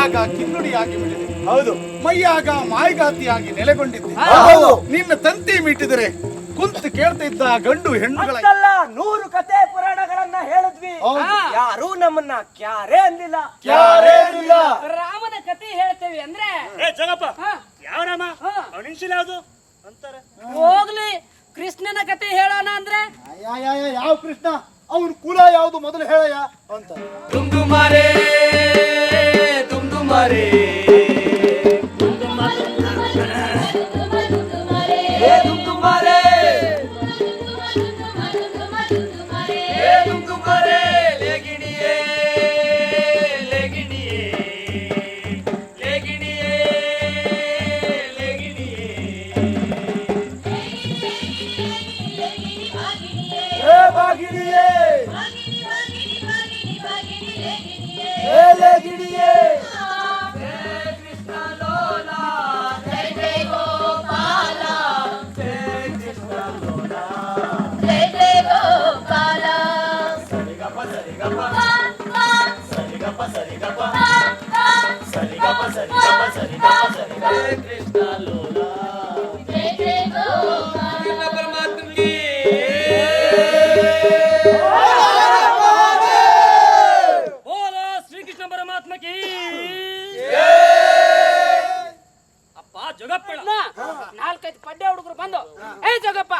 ಕೈಯಾಗ ಕಿನ್ನುಡಿಯಾಗಿ ಬಿಟ್ಟಿದೆ. ಹೌದು. ಮೈಯಾಗ ಮಾಯಗಾತಿಯಾಗಿ ನೆಲೆಗೊಂಡಿದ್ದೆ. ನಿನ್ನ ತಂತಿ ಮೀಟಿದರೆ ಕುಂತು ಕೇಳ್ತಾ ಇದ್ದ ಗಂಡು ಹೆಣ್ಣುಗಳ 100 ಕತೆ ಪುರಾಣಗಳನ್ನ ಹೇಳಿದ್ವಿ. ಯಾರು ನಮ್ಮನ್ನ ಕ್ಯಾರೇ ಅಂದಿಲ್ಲ. ರಾಮನ ಕತೆ ಹೇಳ್ತೇವೆ ಅಂದ್ರೆ ಜಗಪ್ಪ ಯಾವ ರಾಮ ಅವನಿನ್ಸಿಲ್ಲ ಯಾವುದು ಅಂತಾರೆ. ಹೋಗ್ಲಿ, ಕೃಷ್ಣನ ಕತೆ ಹೇಳೋಣ ಅಂದ್ರೆ ಯಾವ ಕೃಷ್ಣ, ಅವನ ಕುಲ ಯಾವುದು ಮೊದಲು ಹೇಳಯ್ಯ ಅಂತ. ತುಂಡು ಮಾರೇ ತುಂಡು ಮಾರೇ ನಾಲ್ಕೈದು ಪಡ್ಡೆ ಹುಡುಗರು ಬಂದು ಏ ಜಗಪ್ಪ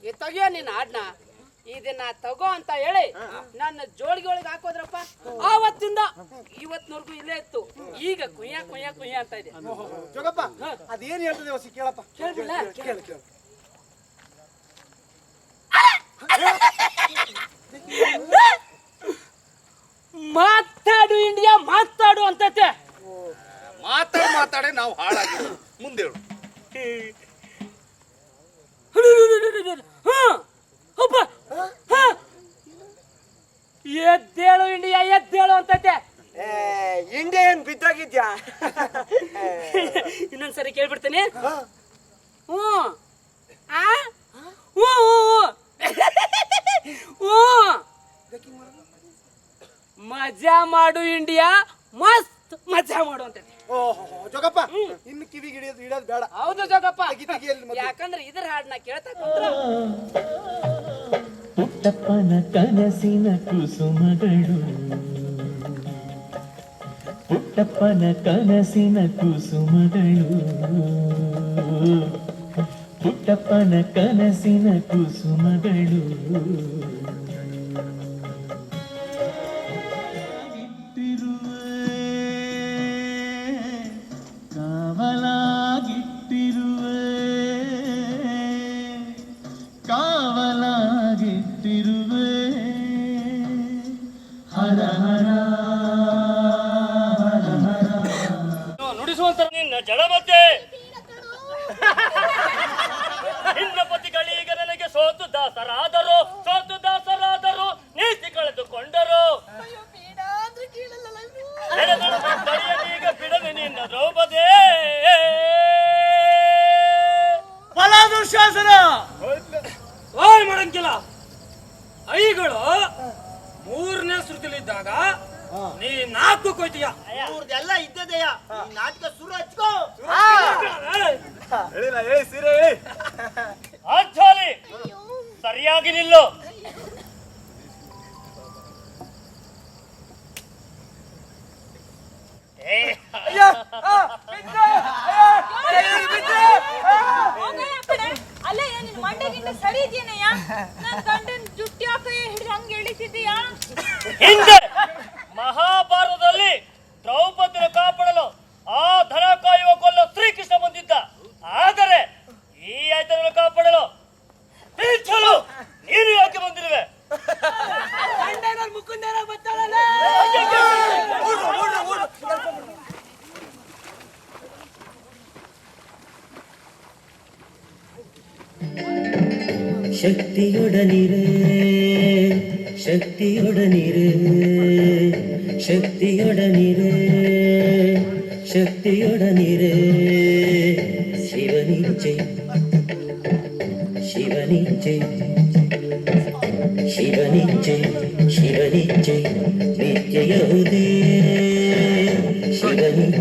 ಈ ತೆಗಿಯೋ ನಿನ್ನ ಹಾಡ್ನ ಇದನ್ನ ತಗೋ ಅಂತ ಹೇಳಿ ನನ್ನ ಜೋಳಿಗೆ ಒಳಗೆ ಹಾಕೋದ್ರಪ್ಪ. ಆವತ್ತಿಂದ ಇವತ್ತಿನವರೆಗೂ ಇಲ್ಲೇ ಇತ್ತು. ಈಗ ಕುಯ್ಯ ಕುಯ್ಯ ಕುಯ್ಯ ಅಂತ ಇದೆ. ಜೋಗಪ್ಪ ಅದೇನ್ ಹೇಳ್ತದೆ ಹೊಸಿ ಕೇಳಪ್ಪ. ಕೇಳ್ಬಿಲ್ಲ? ಮಾತಾಡು ಇಂಡಿಯಾ ಮಾತಾಡು ಅಂತತೆ. ಮಾತಾಡೆ ನಾವು ಹಾಳಾಗಿ ಮುಂದೆ ಎದ್ದೇಳು ಇಂಡಿಯಾ ಎದ್ದೇಳು ಅಂತತೆ. ಇಂಡಿಯಾ ಏನ್ ಬಿದ್ದಾಗಿದ್ಯಾ? ಇನ್ನೊಂದ್ಸರಿ ಕೇಳ್ಬಿಡ್ತೀನಿ. ಮಜಾ ಮಾಡು ಇಂಡಿಯಾ, ಮಸ್ತ್ ಮಜಾ ಮಾಡು ಅಂತ. ಜೋಗಪ್ಪ ಇನ್ನು ಕಿವಿಗೆ ಇಡೋದು ಬೇಡ. ಹೌದು ಜೋಗಪ್ಪ, ಯಾಕಂದ್ರೆ ಇದ್ರ ಹಾಡನ್ನ ಕೇಳ್ತಾ ಕುಂತ್ರ ಪುಟ್ಟಪ್ಪನ ಕನಸಿನ ಕುಸುಮಗಳು, ಪುಟ್ಟಪ್ಪನ ಕನಸಿನ ಕುಸುಮಗಳು, ಪುಟ್ಟಪ್ಪನ ಕನಸಿನ ಕುಸುಮಗಳು. ನುಡಿಸುವಂತ ನಿನ್ನ ಜಡಮಧ್ಯೆ ನಿನ್ನ ಪತಿಗಳೀಗ ನನಗೆ ಸೋತು ದಾಸರಾದರು ನೀತಿ ಕಳೆದುಕೊಂಡರು. ಈಗ ಬಿಡದೆ ನಿನ್ನ ದ್ರೌಪದೇ ಫಲಾನುಶಾಸನ ಓಯ್ ಮಾಡಂಗಿಲ್ಲ. ಐಗಳು 3ನೇ ಶ್ರುತಿಲಿದ್ದಾಗ ನೀ 4 ಕೊಯ್ತೀಯ. ಎಲ್ಲ ಇದ್ದದೆಯ ನಾಟಕ ಶುರು ಹಚ್ಕೋ. ಅಜ್ಜಾಲಿ ಸರಿಯಾಗಿ ನಿಲ್ಲು. ಅಲ್ಲ ನಿನ್ ಮಂಡಗಿಂದ ಸರಿ ಇದೆಯಾ? ನನ್ನ ಗಂಡನ ಜುಟ್ಟಿ ಹಾಕಿ ಹಿಡಿದು ಹಂಗೆ ಎಳಿತಿದ್ದೀಯಾ? ಹಿಂದೆ ಮಹಾಭಾರತದಲ್ಲಿ ದ್ರೌಪದಿಯನ್ನು ಕಾಪಾಡಲು ಆ ಧನ ಕಾಯುವ ಕೊಲ್ಲ ಶ್ರೀಕೃಷ್ಣ ಬಂದಿದ್ದ. ಆದರೆ ಈ ಆಯ್ತನ್ನು ಕಾಪಾಡಲು ನೀನು ಯಾಕೆ ಬಂದಿರುವೆ? ಶಕ್ತಿಯೊಡನಿರೆ ಶಕ್ತಿಯೊಡನಿರೆ ಶಕ್ತಿಯೊಡನಿರೆ ಶಕ್ತಿಯೊಡನಿರೆ ಶಿವನಿಜೆ ಶಿವನಿಜೆ ಶಿವನಿಜೆ ಶಿವನಿಜೆ ನಿತ್ಯ ಯಹುದೇ ಶಿವನಿಜೆ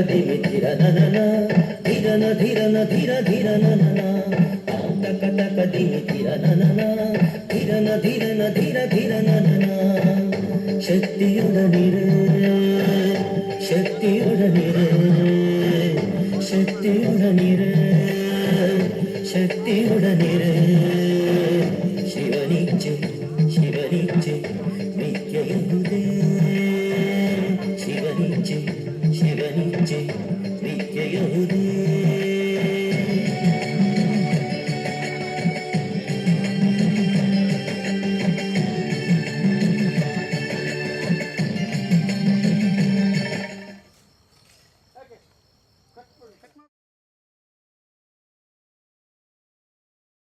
ದಿಮಿ ಧಿರ ನನ ಧಿರನ ಧಿರನ ಧಿರ ಧಿರ ನನ ತಕ ತಕ ದಿಮಿ ಧಿರ ನನ ಧಿರನ ಧಿರನ ಧಿರ ಧಿರ ನನ ಶಕ್ತಿಯೊಡನಿರೆ ಶಕ್ತಿಯೊಡನಿರೆ ಶಕ್ತಿಯೊಡನಿರೆ ಶಕ್ತಿಯೊಡನಿರೆ ಶಿವನಿಚ್ಛೆ